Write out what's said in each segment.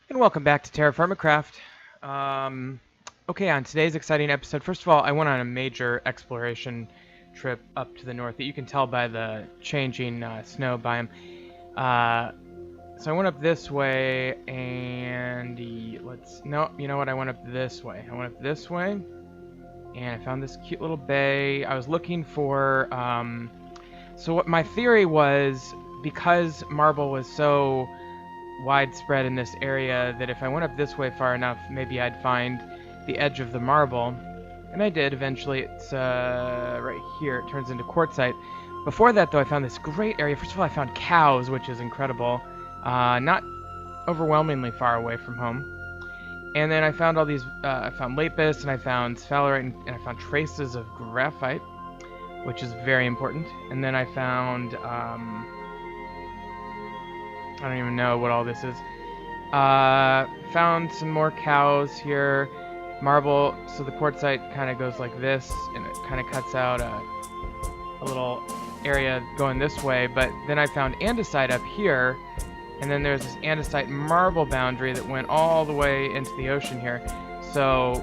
And welcome back to TerraFirmaCraft. Okay, on today's exciting episode, first of all, I went on a major exploration trip up to the north that you can tell by the changing snow biome. So I went up this way, and no, you know what? I went up this way. I went up this way, and I found this cute little bay. I was looking for. So what my theory was, because marble was so widespread in this area, that if I went up this way far enough, maybe I'd find the edge of the marble. And I did eventually. It's right here. It turns into quartzite. Before that, though, I found this great area. First of all, I found cows, which is incredible. Not overwhelmingly far away from home. And then I found all these, I found lapis, and I found sphalerite, and I found traces of graphite, which is very important. And then I found, I don't even know what all this is. Found some more cows here. Marble, so the quartzite kind of goes like this, and it kind of cuts out a little area going this way. But then I found andesite up here, and then there's this andesite marble boundary that went all the way into the ocean here. So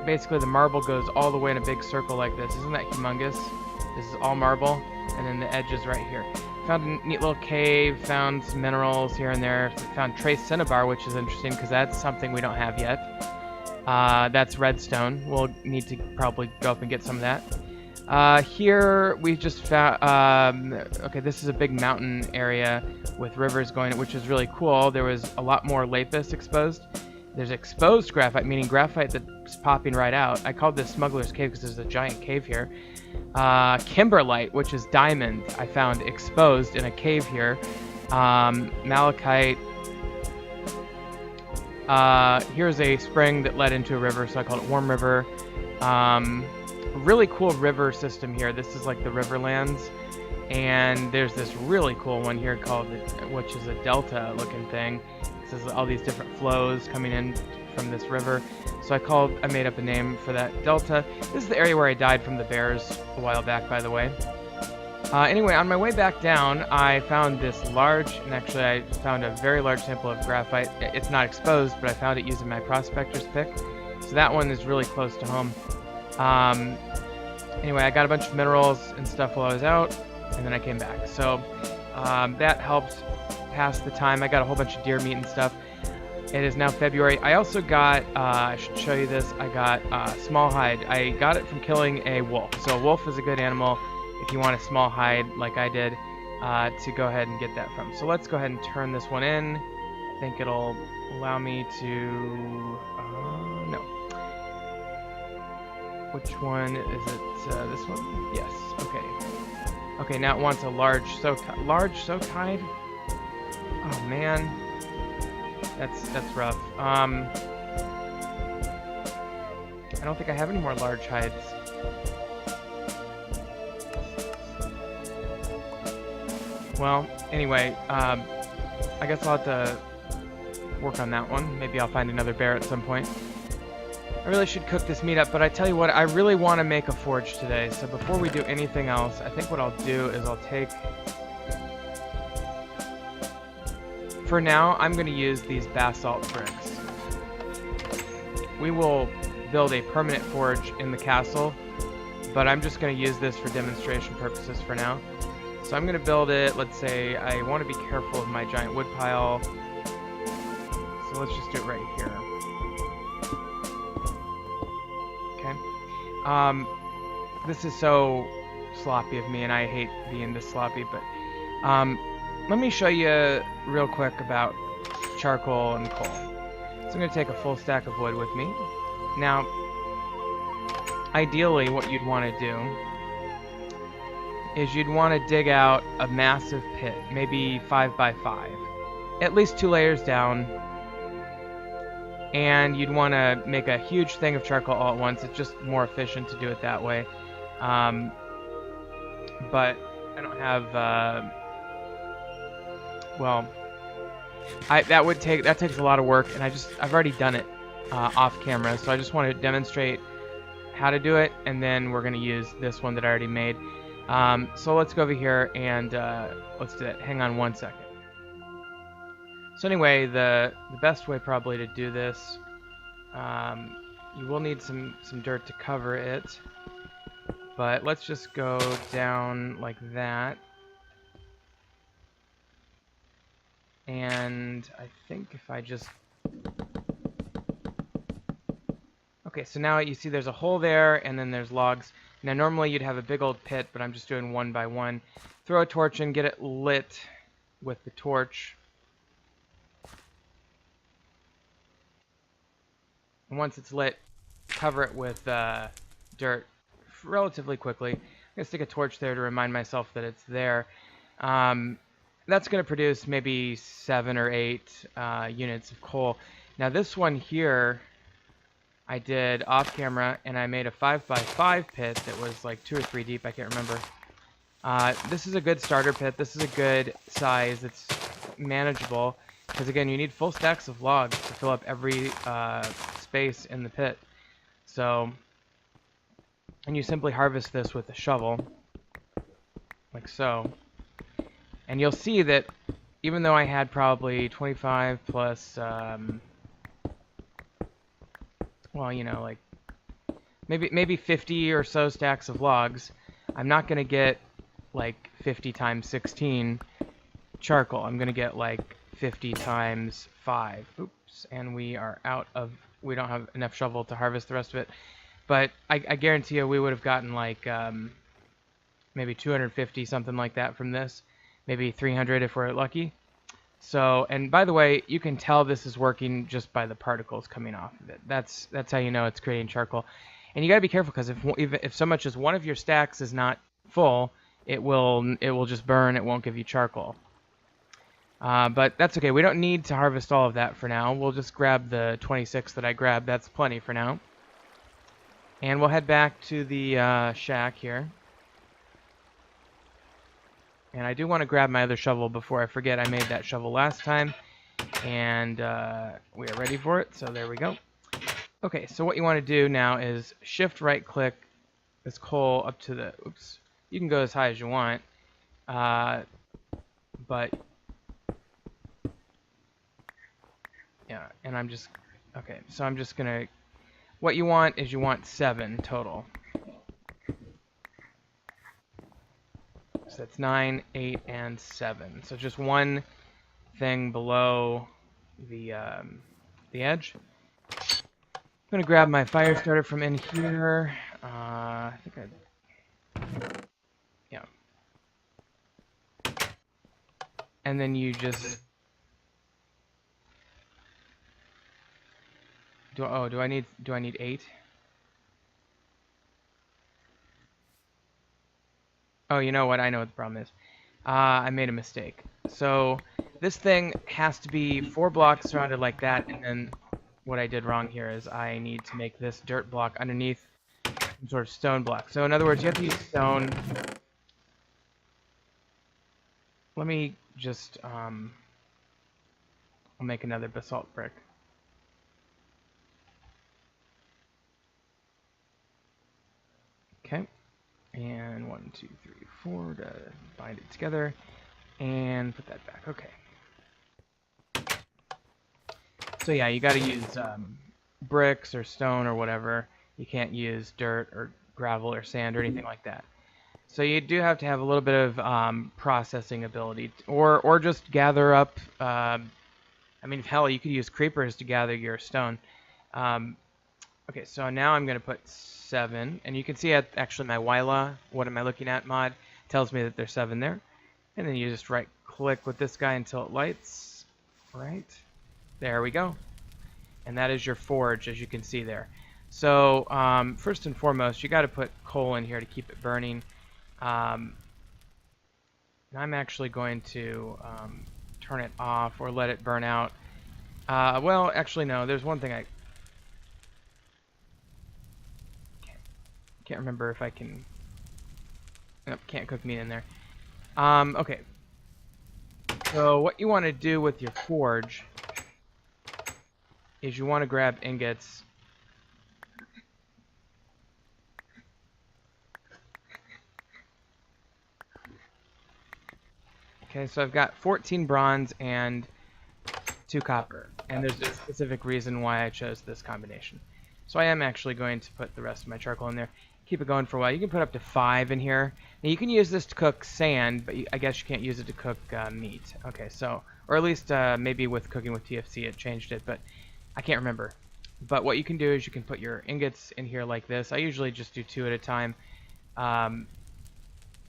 basically the marble goes all the way in a big circle like this. Isn't that humongous? This is all marble, and then the edge is right here. Found a neat little cave, found some minerals here and there, found trace cinnabar, which is interesting because that's something we don't have yet. That's redstone. We'll need to probably go up and get some of that. Here we just found, okay, this is a big mountain area with rivers going, which is really cool. There was a lot more lapis exposed. There's exposed graphite, meaning graphite that's popping right out. I called this Smuggler's Cave because there's a giant cave here. Kimberlite, which is diamond, I found exposed in a cave here. Malachite. Here's a spring that led into a river, so I called it Warm River. Really cool river system here. This is like the Riverlands. And there's this really cool one here called, which is a delta looking thing. This is all these different flows coming in from this river. So I made up a name for that delta. This is the area where I died from the bears a while back, by the way. Anyway, on my way back down, I found this large, and actually I found a very large sample of graphite. It's not exposed, but I found it using my prospector's pick. So that one is really close to home. Anyway, I got a bunch of minerals and stuff while I was out, and then I came back. So that helped pass the time. I got a whole bunch of deer meat and stuff. It is now February. I also got, I should show you this, I got small hide. I got it from killing a wolf. So a wolf is a good animal if you want a small hide like I did, to go ahead and get that from. So let's go ahead and turn this one in. I think it'll allow me to, no. Which one is it? This one? Yes, okay. Okay, now it wants a large soaked hide? Oh man. That's rough. I don't think I have any more large hides. Well, anyway, I guess I'll have to work on that one. Maybe I'll find another bear at some point. I really should cook this meat up, but I tell you what, I really want to make a forge today. So before we do anything else, I think what I'll do is I'll take... For now, I'm going to use these basalt bricks. We will build a permanent forge in the castle, but I'm just going to use this for demonstration purposes for now. So I'm going to build it. Let's say I want to be careful of my giant wood pile. So let's just do it right here. Okay. This is so sloppy of me, and I hate being this sloppy, but let me show you real quick about charcoal and coal. So I'm going to take a full stack of wood with me. Now, ideally what you'd want to do is you'd want to dig out a massive pit, maybe 5 by 5, at least 2 layers down, and you'd want to make a huge thing of charcoal all at once. It's just more efficient to do it that way. But I don't have... well, that takes a lot of work, and I've already done it off camera, so I just want to demonstrate how to do it, and then we're going to use this one that I already made. So let's go over here and let's do that. Hang on one second. So anyway, the best way probably to do this, you will need some dirt to cover it, but let's just go down like that. And I think if I just... Okay, so now you see there's a hole there, and then there's logs. Now normally you'd have a big old pit, but I'm just doing one by one. Throw a torch in, get it lit with the torch. And once it's lit, cover it with dirt relatively quickly. I'm going to stick a torch there to remind myself that it's there. That's going to produce maybe 7 or 8 units of coal. Now this one here, I did off camera, and I made a 5x5 pit that was like 2 or 3 deep, I can't remember. This is a good starter pit. This is a good size. It's manageable, because again, you need full stacks of logs to fill up every space in the pit. So, and you simply harvest this with a shovel, like so. And you'll see that even though I had probably 25 plus, well, you know, like maybe 50 or so stacks of logs, I'm not going to get like 50 times 16 charcoal. I'm going to get like 50 times 5. Oops, and we are out of, we don't have enough shovel to harvest the rest of it. But I guarantee you we would have gotten like maybe 250, something like that from this. Maybe 300 if we're lucky. So, and by the way, you can tell this is working just by the particles coming off of it. That's how you know it's creating charcoal. And you gotta be careful, because if so much as one of your stacks is not full, it will just burn. It won't give you charcoal. But that's okay. We don't need to harvest all of that for now. We'll just grab the 26 that I grabbed. That's plenty for now. And we'll head back to the shack here. And I do want to grab my other shovel before I forget. I made that shovel last time, and we are ready for it, so there we go. Okay, so what you want to do now is shift right click this coal up to the, oops, you can go as high as you want, but yeah, and I'm just, okay, so I'm just gonna, what you want is you want 7 total. So that's 9, 8, and 7. So just one thing below the edge. I'm gonna grab my fire starter from in here. I think yeah. And then you just do I need 8? Oh, you know what? I know what the problem is. I made a mistake. So this thing has to be 4 blocks surrounded like that, and then what I did wrong here is I need to make this dirt block underneath some sort of stone block. So in other words, you have to use stone. Let me just, I'll make another basalt brick. Okay. And 1, 2, 3, 4 to bind it together, and put that back. Okay. So yeah, you got to use bricks or stone or whatever. You can't use dirt or gravel or sand or anything like that. So you do have to have a little bit of processing ability, or just gather up. I mean, hell, you could use creepers to gather your stone. Okay, so now I'm going to put 7, and you can see actually my Wyla, what am I looking at mod, tells me that there's 7 there. And then you just right click with this guy until it lights. Right, there we go. And that is your forge, as you can see there. So first and foremost, you got to put coal in here to keep it burning. And I'm actually going to turn it off or let it burn out. Well, actually no, there's one thing I can't remember if I can. Nope, can't cook meat in there. Okay. So what you want to do with your forge is you want to grab ingots. Okay, so I've got 14 bronze and 2 copper. And there's a specific reason why I chose this combination. So I am actually going to put the rest of my charcoal in there. Keep it going for a while. You can put up to 5 in here. Now you can use this to cook sand, but I guess you can't use it to cook meat. Okay, so, or at least maybe with cooking with TFC it changed it, but I can't remember. But what you can do is you can put your ingots in here like this. I usually just do 2 at a time.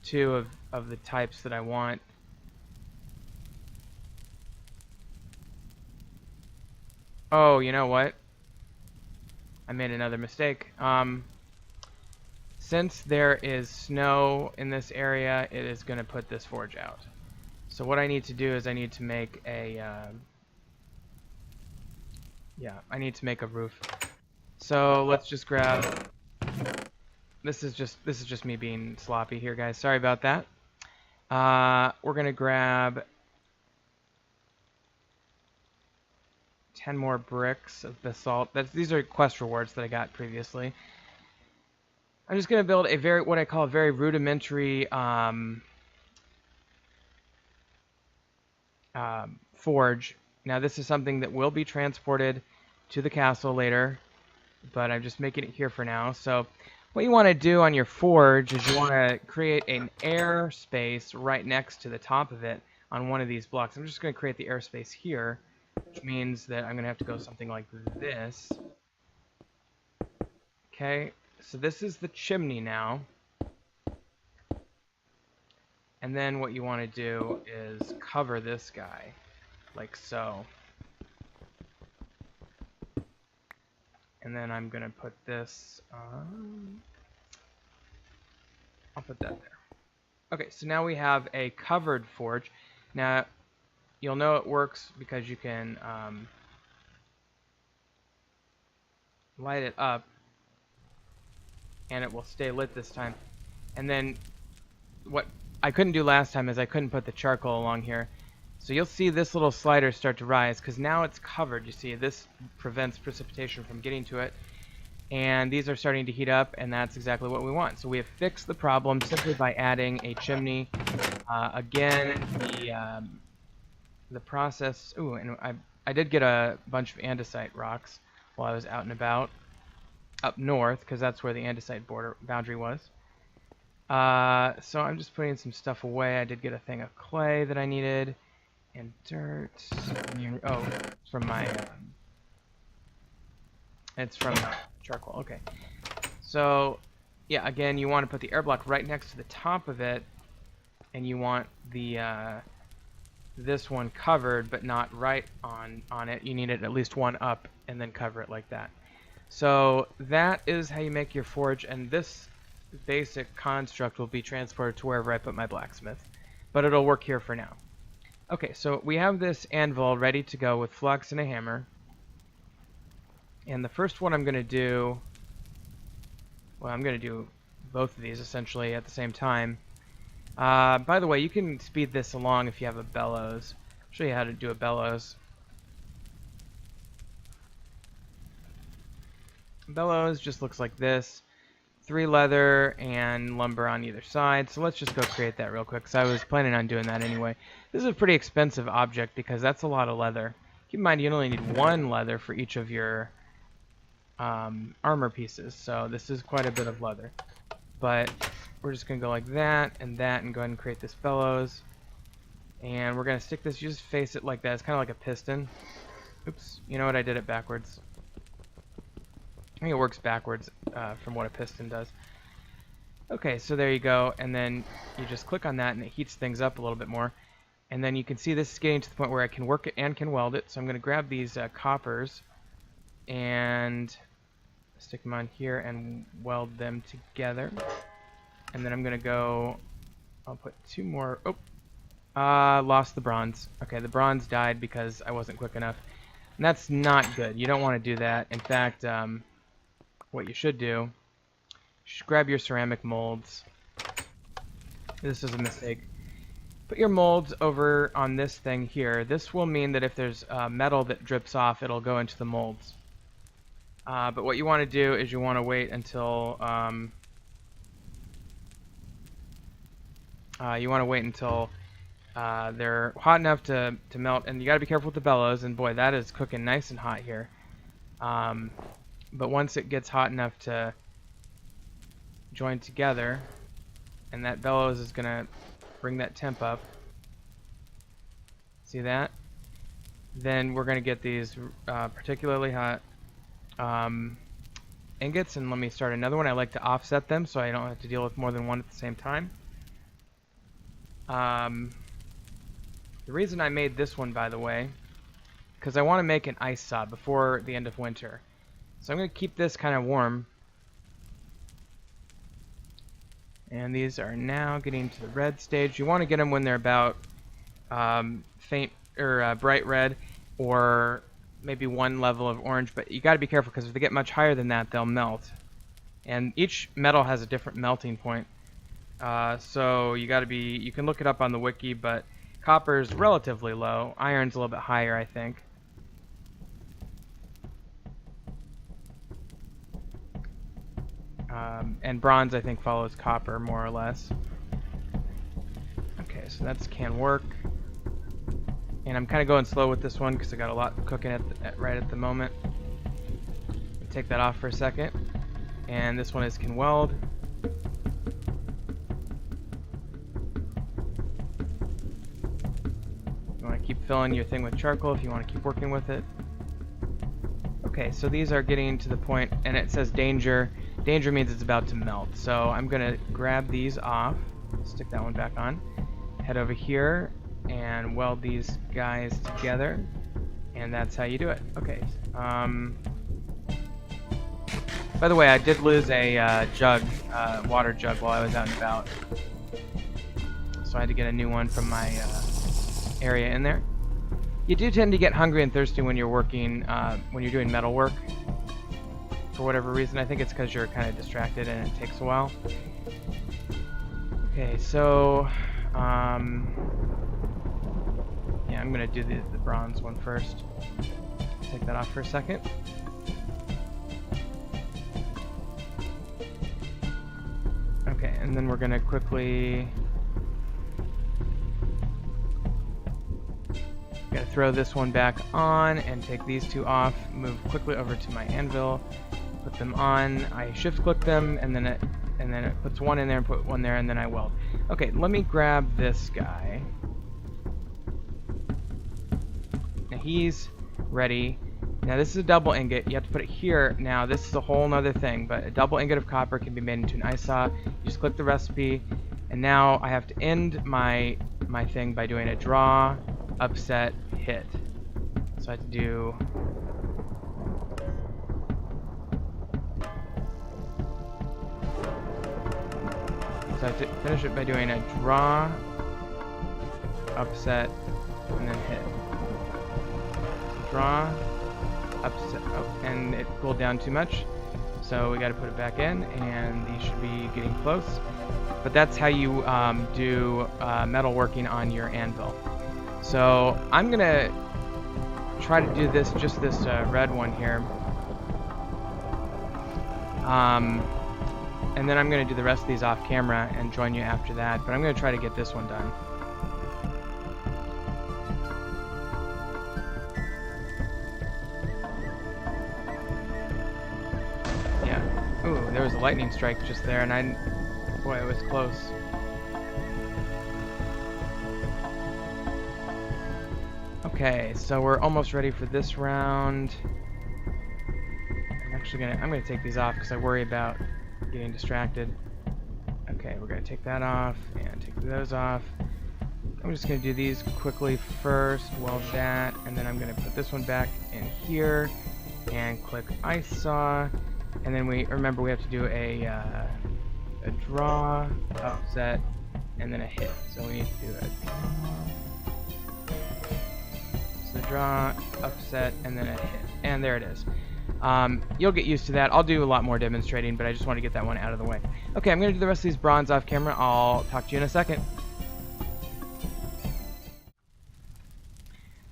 2 of the types that I want. Oh, you know what? I made another mistake. Since there is snow in this area, it is going to put this forge out. So what I need to do is I need to make a I need to make a roof. So let's just grab. This is just me being sloppy here, guys. Sorry about that. We're gonna grab 10 more bricks of basalt. These are quest rewards that I got previously. I'm just gonna build a what I call a very rudimentary forge. Now this is something that will be transported to the castle later, but I'm just making it here for now. So what you want to do on your forge is you want to create an air space right next to the top of it on one of these blocks. I'm just going to create the airspace here, which means that I'm going to have to go something like this. Okay, so this is the chimney now. And then what you want to do is cover this guy, like so. And then I'm going to put this, I'll put that there. Okay, so now we have a covered forge. Now, you'll know it works because you can light it up, and it will stay lit this time. And then, what I couldn't do last time is I couldn't put the charcoal along here. So you'll see this little slider start to rise, because now it's covered. You see, this prevents precipitation from getting to it. And these are starting to heat up, and that's exactly what we want. So we have fixed the problem simply by adding a chimney. Again, the process... Ooh, and I did get a bunch of andesite rocks while I was out and about up north, because that's where the andesite boundary was. So I'm just putting some stuff away. I did get a thing of clay that I needed. And dirt. Oh, it's from my... it's from charcoal. Okay. So, yeah, again, you want to put the air block right next to the top of it. And you want the this one covered, but not right on it. You need it at least one up and then cover it like that. So that is how you make your forge. And this basic construct will be transported to wherever I put my blacksmith. But it'll work here for now. Okay, so we have this anvil ready to go with flux and a hammer. And the first one I'm going to do... Well, I'm going to do both of these essentially at the same time. By the way, you can speed this along if you have a bellows. I'll show you how to do a bellows. Bellows just looks like this. 3 leather and lumber on either side. So let's just go create that real quick, because I was planning on doing that anyway. This is a pretty expensive object because that's a lot of leather. Keep in mind you only need 1 leather for each of your armor pieces, so this is quite a bit of leather. But we're just going to go like that and go ahead and create this bellows. And we're going to stick this, you just face it like that. It's kind of like a piston. Oops, you know what, I did it backwards. I think it works backwards from what a piston does. Okay, so there you go, and then you just click on that and it heats things up a little bit more. And then you can see this is getting to the point where I can work it and can weld it. So I'm going to grab these coppers and stick them on here and weld them together. And then I'm going to go, I'll put 2 more, lost the bronze. Okay, the bronze died because I wasn't quick enough. And that's not good. You don't want to do that. In fact, what you should do, you should grab your ceramic molds. This is a mistake. Put your molds over on this thing here. This will mean that if there's metal that drips off, it'll go into the molds. But what you want to do is you want to wait until they're hot enough to melt, and you gotta be careful with the bellows, and boy, that is cooking nice and hot here. But once it gets hot enough to join together, and that bellows is gonna bring that temp up, see that? Then we're gonna get these particularly hot ingots, and let me start another one. I like to offset them so I don't have to deal with more than one at the same time. The reason I made this one, by the way, because I want to make an ice saw before the end of winter. So I'm going to keep this kind of warm. And these are now getting to the red stage. You want to get them when they're about faint or bright red, or maybe one level of orange. But you got to be careful, because if they get much higher than that, they'll melt. And each metal has a different melting point. So you got to be. You can look it up on the wiki, but copper's relatively low. Iron's a little bit higher, I think. And bronze, I think, follows copper, more or less. Okay, so that's can work. And I'm kind of going slow with this one because I got a lot cooking right at the moment. Take that off for a second. And this one is can weld. You want to keep filling your thing with charcoal if you want to keep working with it. Okay, so these are getting to the point, and it says danger. Danger means it's about to melt. So I'm going to grab these off, stick that one back on, head over here, and weld these guys together. And that's how you do it. Okay. By the way, I did lose a water jug while I was out and about. So I had to get a new one from my area in there. You do tend to get hungry and thirsty when you're working, when you're doing metal work. For whatever reason, I think it's because you're kind of distracted and it takes a while. Okay, so yeah, I'm gonna do the bronze one first. Take that off for a second. Okay, and then we're gonna quickly throw this one back on and take these two off. Move quickly over to my anvil. Put them on. I shift click them, and then it puts one in there and put one there, and then I weld. Okay, let me grab this guy. Now he's ready. Now this is a double ingot. You have to put it here. Now this is a whole nother thing, but a double ingot of copper can be made into an ice saw. You just click the recipe, and now I have to end my thing by doing a draw, upset, hit. So I have to do. So I have to finish it by doing a draw, upset, and then hit. Draw, upset, oh, and it cooled down too much, so we got to put it back in, and these should be getting close. But that's how you do metal working on your anvil. So I'm gonna try to do this, just this red one here. And then I'm going to do the rest of these off camera and join you after that, but I'm going to try to get this one done. Yeah. Ooh, there was a lightning strike just there, and boy, it was close. Okay, so we're almost ready for this round. I'm gonna take these off because I worry about getting distracted. Okay, we're gonna take that off and take those off. I'm just gonna do these quickly first, weld that, and then I'm gonna put this one back in here and click ice saw. And then remember we have to do a draw, offset, and then a hit. So we need to do a draw, upset, and then a hit. And there it is. You'll get used to that. I'll do a lot more demonstrating, but I just want to get that one out of the way. Okay, I'm going to do the rest of these bronze off camera. I'll talk to you in a second.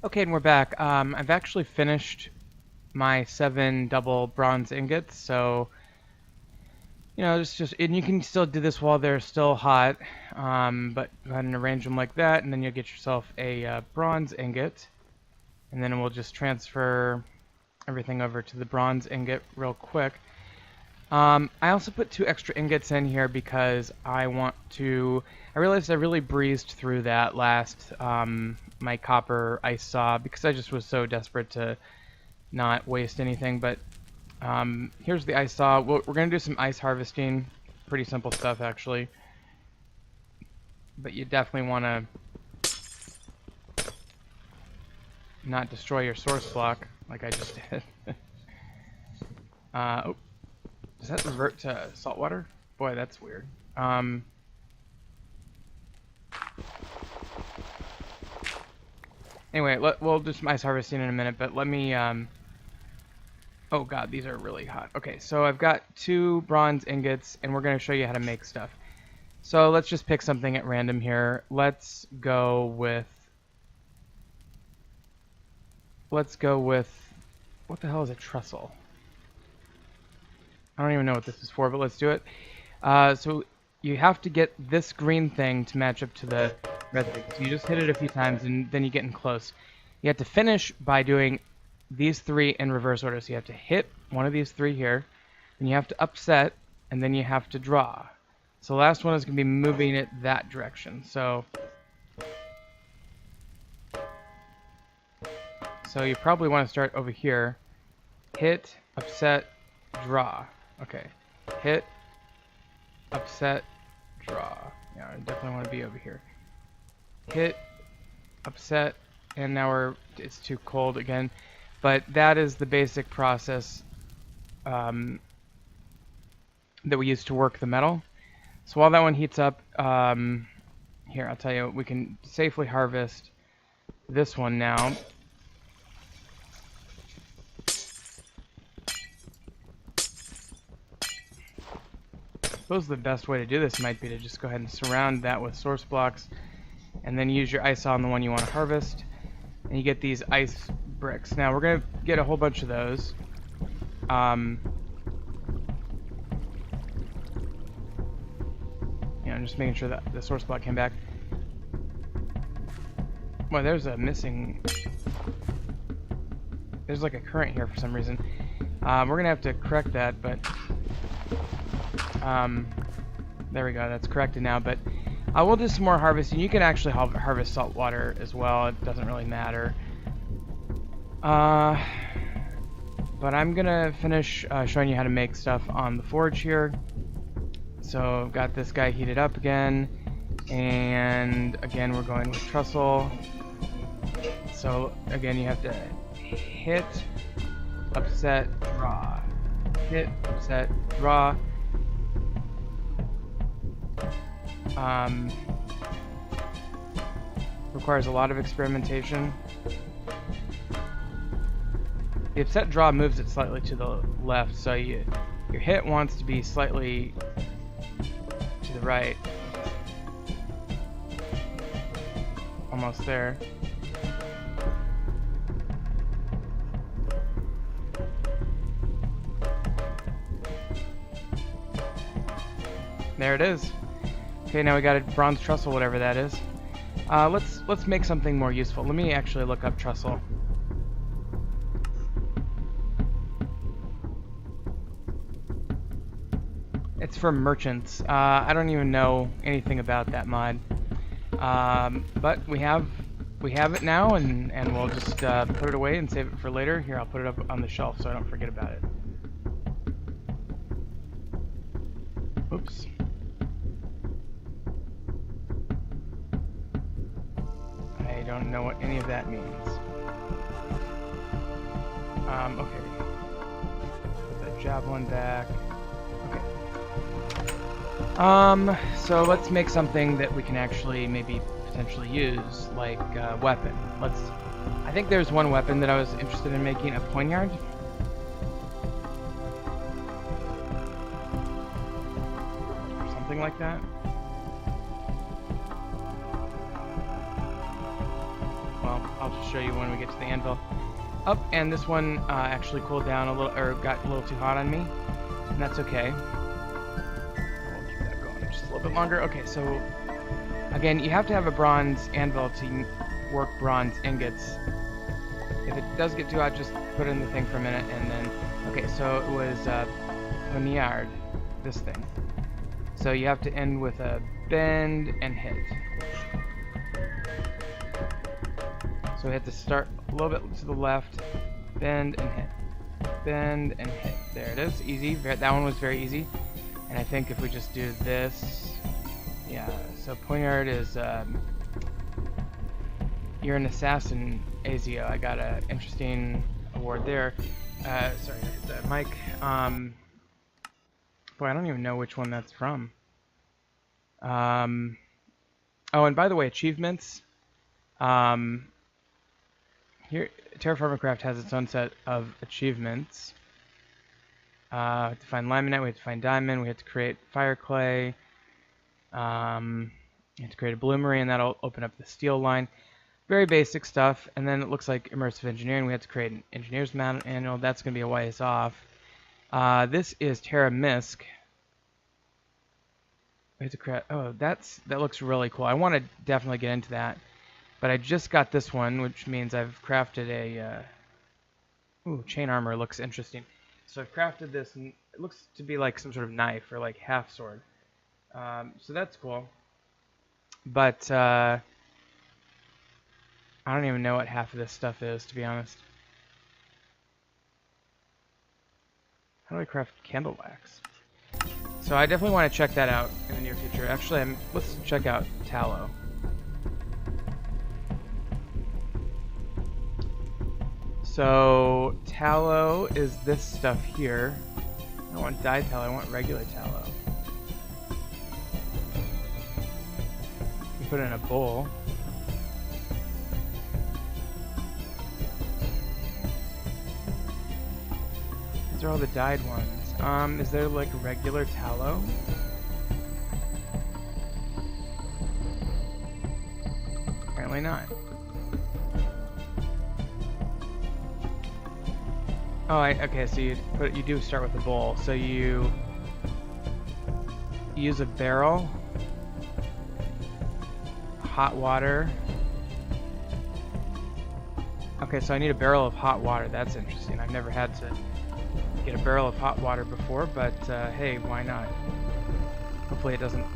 Okay, and we're back. I've actually finished my 7 double bronze ingots, so You know, and you can still do this while they're still hot, but go ahead and arrange them like that, and then you'll get yourself a bronze ingot, and then we'll just transfer everything over to the bronze ingot real quick. I also put 2 extra ingots in here because I realized I really breezed through that last, my copper ice saw, because I just was so desperate to not waste anything, but here's the ice saw. We're going to do some ice harvesting. Pretty simple stuff, actually. But you definitely want to not destroy your source block, like I just did. Oh, does that revert to saltwater? Boy, that's weird. Anyway, we'll do some ice harvesting in a minute, but let me... Oh god, these are really hot. Okay, so I've got 2 bronze ingots, and we're going to show you how to make stuff. So let's just pick something at random here. Let's go with... What the hell is a trestle? I don't even know what this is for, but let's do it. So you have to get this green thing to match up to the red thing. So you just hit it a few times, and then you get in close. You have to finish by doing these 3 in reverse order. So you have to hit one of these 3 here, then you have to upset, and then you have to draw. So the last one is going to be moving it that direction. So you probably want to start over here. Hit, upset, draw. Okay. Hit, upset, draw. Yeah, I definitely want to be over here. Hit, upset, and now it's too cold again. But that is the basic process that we use to work the metal. So while that one heats up, here, I'll tell you, we can safely harvest this one now. I suppose the best way to do this might be to just go ahead and surround that with source blocks, and then use your ice on the one you want to harvest, and you get these ice bricks. Now we're gonna get a whole bunch of those. You know, just making sure that the source block came back. Well, there's like a current here for some reason. We're gonna have to correct that, but there we go, that's corrected now. But we'll do some more harvesting. You can actually harvest salt water as well, it doesn't really matter. But I'm gonna finish showing you how to make stuff on the forge here. So I've got this guy heated up again, and again we're going with trestle. So again, you have to hit, upset, draw. Hit, upset, draw. Requires a lot of experimentation. The upset draw moves it slightly to the left, so your hit wants to be slightly to the right. Almost there. There it is. Okay, now we got a bronze trestle, whatever that is. Let's make something more useful. Let me actually look up trestle. It's for merchants. I don't even know anything about that mod, but we have it now, and we'll just put it away and save it for later. Here, I'll put it up on the shelf so I don't forget about it. Oops. I don't know what any of that means. Okay. Put that javelin back. Okay. So let's make something that we can actually maybe potentially use, like a weapon. I think there's one weapon that I was interested in making, a poignard. Or something like that. Well, I'll just show you when we get to the anvil. Oh, and this one actually cooled down a little, or got a little too hot on me, and that's okay. a little bit longer. Okay, so again, you have to have a bronze anvil to work bronze ingots. If it does get too hot, just put it in the thing for a minute and then... Okay, so it was poniard, this thing. So you have to end with a bend and hit. So we have to start a little bit to the left, bend and hit. Bend and hit. There it is, easy. That one was very easy. And I think if we just do this... Yeah, so poniard is... You're an assassin, Azio. I got an interesting award there. Sorry, the mic. Boy, I don't even know which one that's from. Oh, and by the way, achievements. Here, TerraFirmaCraft has its own set of achievements. We have to find limonite, we have to find diamond, we have to create fire clay. You have to create a bloomery, and that'll open up the steel line. Very basic stuff, and then it looks like immersive engineering. We have to create an engineer's manual. That's going to be a ways off. This is TerraMisc. We have to create. Oh, that looks really cool. I want to definitely get into that, but I just got this one, which means I've crafted a. Ooh, chain armor looks interesting. So I've crafted this, and it looks to be like some sort of knife or like half sword. So that's cool, but. I don't even know what half of this stuff is, to be honest. How do I craft candle wax? So I definitely want to check that out in the near future. Actually, let's check out tallow. So tallow is this stuff here. I don't want dyed tallow, I want regular tallow. You put it in a bowl. These are all the dyed ones. Is there like regular tallow? Apparently not. Oh, okay. So you do start with a bowl. So you use a barrel, hot water. Okay, so I need a barrel of hot water. That's interesting. I've never had to get a barrel of hot water before, but hey, why not? Hopefully it doesn't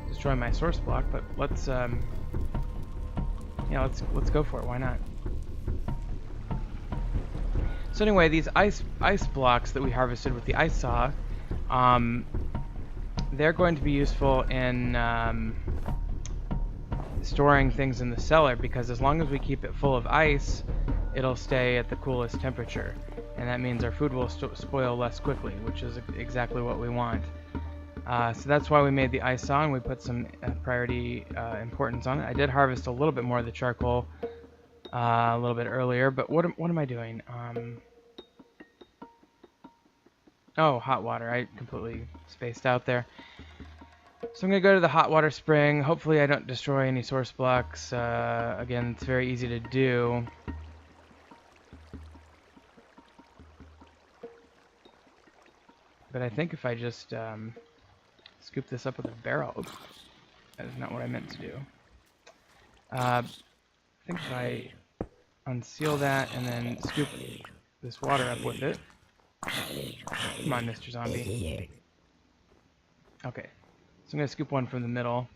destroy my source block, but let's yeah, let's go for it. Why not? So anyway, these ice blocks that we harvested with the ice saw, they're going to be useful in storing things in the cellar, because as long as we keep it full of ice, it'll stay at the coolest temperature. And that means our food will spoil less quickly, which is exactly what we want. So that's why we made the ice saw, and we put some priority importance on it. I did harvest a little bit more of the charcoal a little bit earlier, but what am I doing? Oh, hot water. I completely spaced out there. So I'm going to go to the hot water spring. Hopefully I don't destroy any source blocks. Again, it's very easy to do. But I think if I just scoop this up with a barrel... Oops, that is not what I meant to do. I think if I unseal that and then scoop this water up with it... Come on, Mr. Zombie. Okay, so I'm going to scoop one from the middle.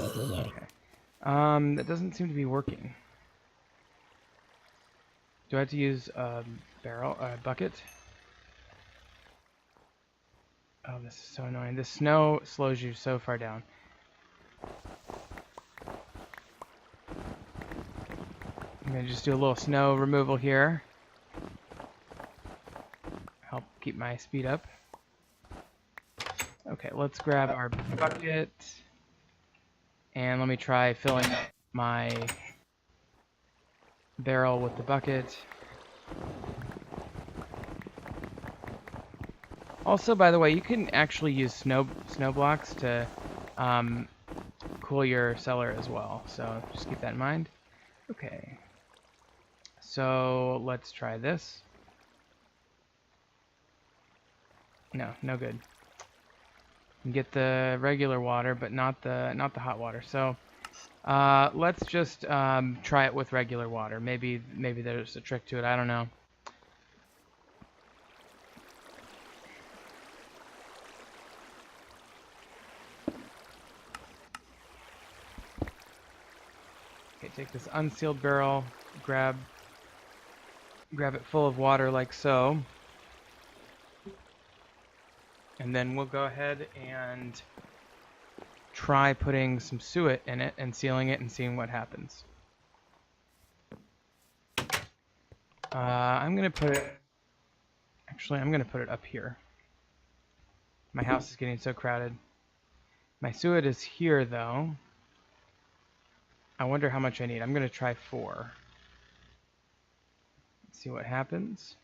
Okay. That doesn't seem to be working. Do I have to use a bucket? Oh, this is so annoying. The snow slows you so far down. I'm gonna just do a little snow removal here. Help keep my speed up. Okay, let's grab our bucket. And let me try filling up my barrel with the bucket. Also, by the way, you can actually use snow blocks to cool your cellar as well, so just keep that in mind. Okay, so let's try this. No good. You can get the regular water, but not the hot water. So let's just try it with regular water. Maybe there's a trick to it. I don't know. Okay, take this unsealed barrel, grab it full of water like so. And then we'll go ahead and try putting some suet in it and sealing it and seeing what happens. I'm gonna put it up here. My house is getting so crowded. My suet is here though. I wonder how much I need. I'm gonna try 4. Let's see what happens.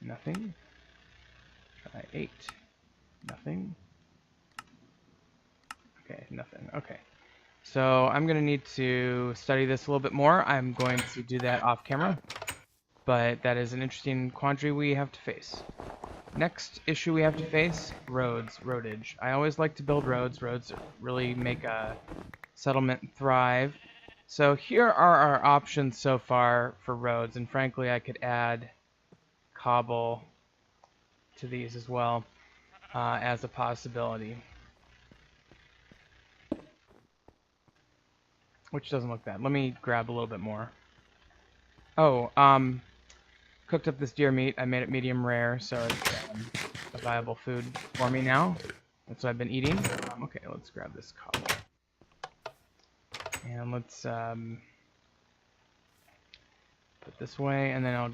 Nothing. Try 8. Nothing. Okay, nothing. Okay. So I'm going to need to study this a little bit more. I'm going to do that off camera. But that is an interesting quandary we have to face. Next issue we have to face, roads, roadage. I always like to build roads. Roads really make a settlement thrive. So here are our options so far for roads. And frankly, I could add cobble to these as well as a possibility. Which doesn't look bad. Let me grab a little bit more. Oh, cooked up this deer meat. I made it medium rare, so it's a viable food for me now. That's what I've been eating. Okay, let's grab this cobble. And let's put this away, and then I'll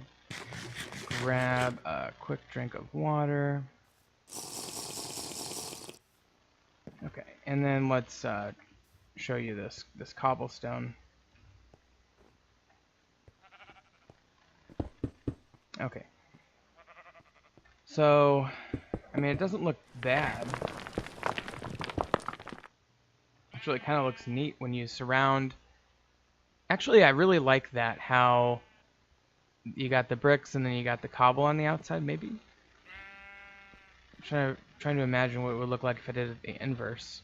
grab a quick drink of water. Okay, and then let's show you this cobblestone. Okay. So, I mean, it doesn't look bad. Actually, it kind of looks neat when you surround. Actually, I really like that, how you got the bricks and then you got the cobble on the outside, maybe? I'm trying to imagine what it would look like if I did it the inverse.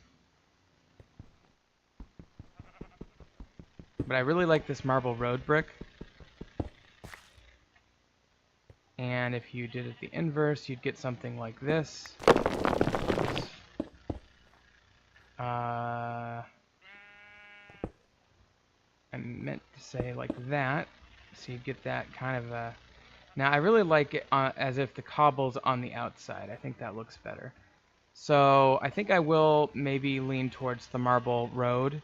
But I really like this marble road brick. And if you did it the inverse, you'd get something like this. I meant to say like that. So you'd get that kind of a... Now, I really like it as if the cobble's on the outside. I think that looks better. So I think I will maybe lean towards the marble road.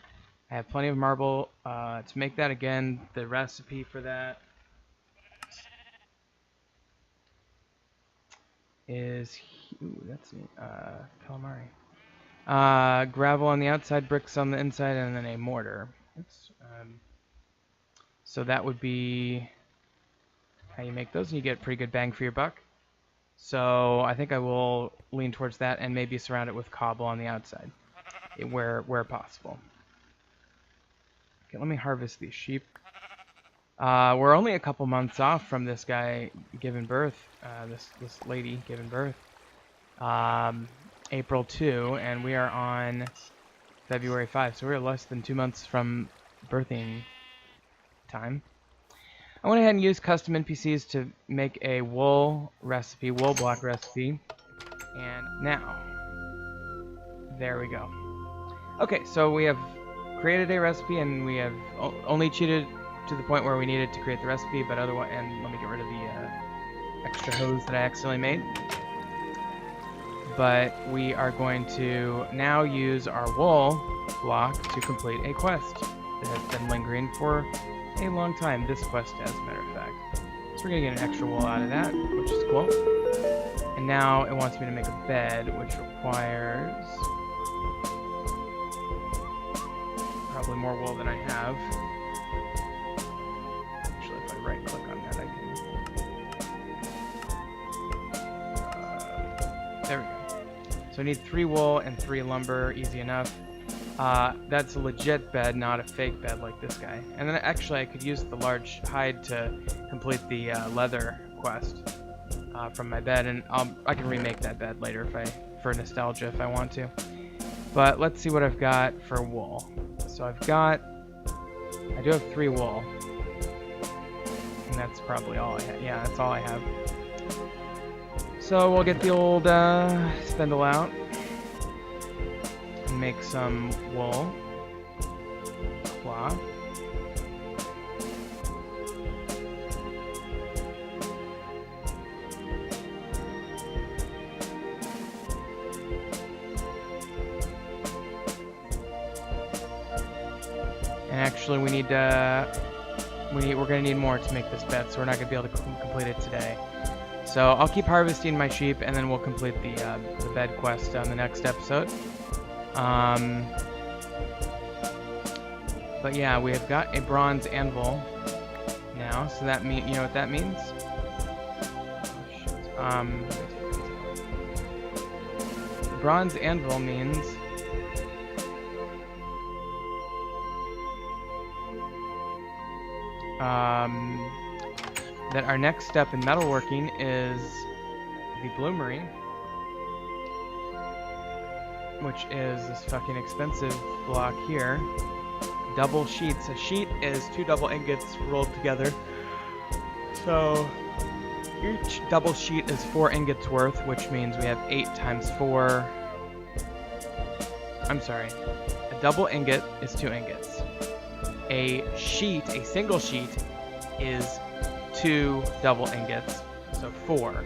I have plenty of marble to make that. Again, the recipe for that is... Ooh, that's calamari. Gravel on the outside, bricks on the inside, and then a mortar. So that would be how you make those, and you get pretty good bang for your buck. So I think I will lean towards that and maybe surround it with cobble on the outside, where possible. Okay, let me harvest these sheep. We're only a couple months off from this guy giving birth, this lady giving birth. April 2, and we are on February 5, so we're less than 2 months from birthing time. I went ahead and used custom NPCs to make a wool block recipe, and now, there we go. Okay, so we have created a recipe, and we have only cheated to the point where we needed to create the recipe, but otherwise, and let me get rid of the extra hose that I accidentally made. But we are going to now use our wool block to complete a quest that has been lingering for a long time. This quest, as a matter of fact. So we're going to get an extra wool out of that, which is cool. And now it wants me to make a bed, which requires probably more wool than I have. Actually, if I right click on that, I can... there we go. So So I need 3 wool and 3 lumber, easy enough. That's a legit bed, not a fake bed like this guy. And then actually I could use the large hide to complete the leather quest from my bed, and I can remake that bed later for nostalgia if I want to. But let's see what I've got for wool. So I do have 3 wool. And that's probably all I have. Yeah, that's all I have. So we'll get the old spindle out and make some wool cloth. And actually, we're gonna need more to make this bed, so we're not gonna be able to complete it today. So I'll keep harvesting my sheep, and then we'll complete the bed quest on the next episode. But yeah, we have got a bronze anvil now, so that you know what that means? Bronze anvil means that our next step in metalworking is the bloomery, which is this fucking expensive block here. Double sheets. A sheet is 2 double ingots rolled together. So each double sheet is 4 ingots worth, which means we have 8 times 4. I'm sorry. A double ingot is 2 ingots. A single sheet, is 2 double ingots, so 4.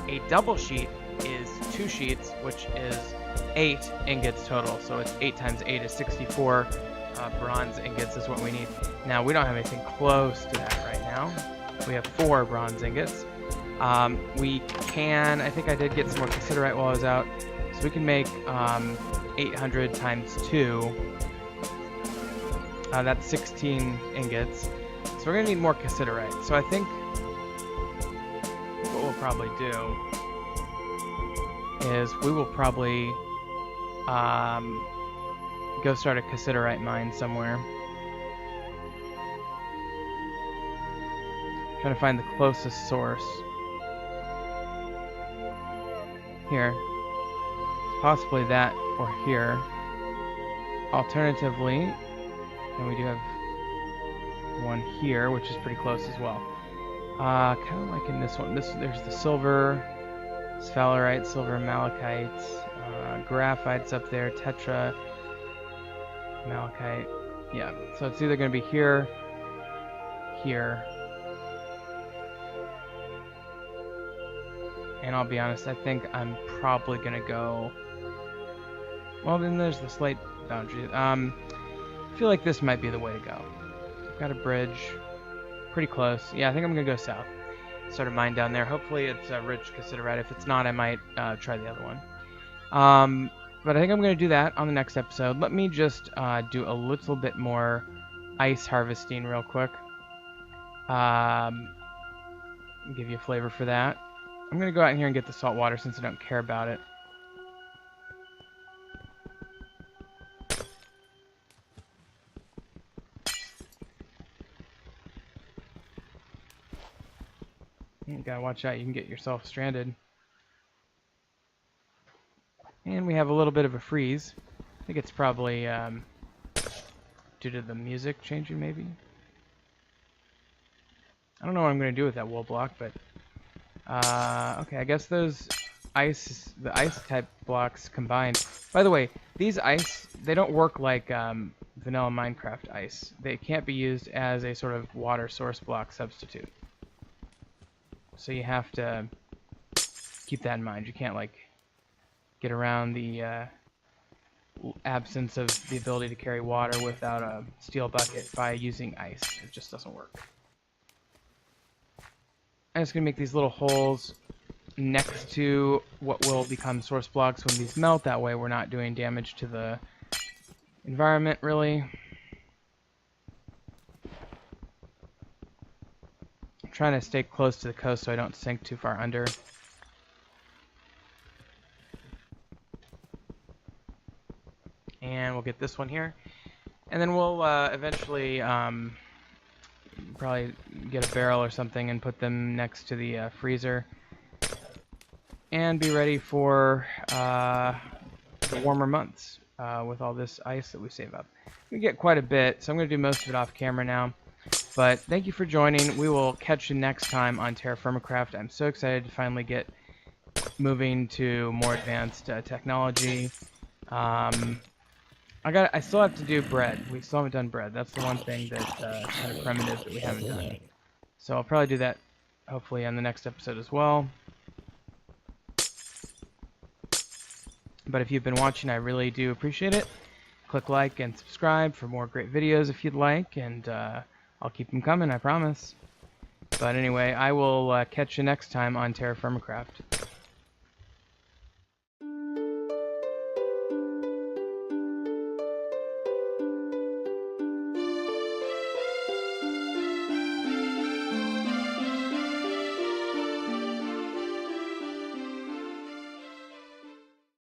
A double sheet is 2 sheets, which is 8 ingots total, so it's 8 times 8 is 64 bronze ingots is what we need. Now, we don't have anything close to that right now. We have 4 bronze ingots. We can, I think I did get some more considerite while I was out, so we can make 800 times 2. That's 16 ingots. So we're going to need more considerite. So I think what we'll probably do is we will probably go start a considerite mine somewhere. Trying to find the closest source. Here. Possibly that or here. Alternatively, and we do have one here, which is pretty close as well. Kind of like in this one. There's the silver, sphalerite, silver malachite, graphite's up there, tetra, malachite. Yeah, so it's either going to be here, here. And I'll be honest, I think I'm probably going to go... Well, then there's the slate boundary. I feel like this might be the way to go. Got a bridge. Pretty close. Yeah, I think I'm going to go south. Start a mine down there. Hopefully it's rich considerite. If it's not, I might try the other one. But I think I'm going to do that on the next episode. Let me just do a little bit more ice harvesting real quick. Give you a flavor for that. I'm going to go out in here and get the salt water since I don't care about it. You gotta watch out, you can get yourself stranded. And we have a little bit of a freeze. I think it's probably due to the music changing, maybe. I don't know what I'm gonna do with that wool block, but okay, I guess the ice type blocks combined. By the way, these ice, they don't work like vanilla Minecraft ice. They can't be used as a sort of water source block substitute. So you have to keep that in mind. You can't like get around the absence of the ability to carry water without a steel bucket by using ice. It just doesn't work. I'm just gonna make these little holes next to what will become source blocks when these melt. That way we're not doing damage to the environment really. I'm trying to stay close to the coast so I don't sink too far under. and we'll get this one here. And then we'll eventually probably get a barrel or something and put them next to the freezer. And be ready for the warmer months with all this ice that we save up. We get quite a bit, so I'm going to do most of it off camera now. But thank you for joining. We will catch you next time on TerraFirmaCraft. I'm so excited to finally get moving to more advanced technology. I still have to do bread. We still haven't done bread. That's the one thing that's kind of primitive that we haven't done. So I'll probably do that hopefully on the next episode as well. But if you've been watching, I really do appreciate it. Click like and subscribe for more great videos if you'd like, and I'll keep them coming, I promise. But anyway, I will catch you next time on TerraFirmaCraft.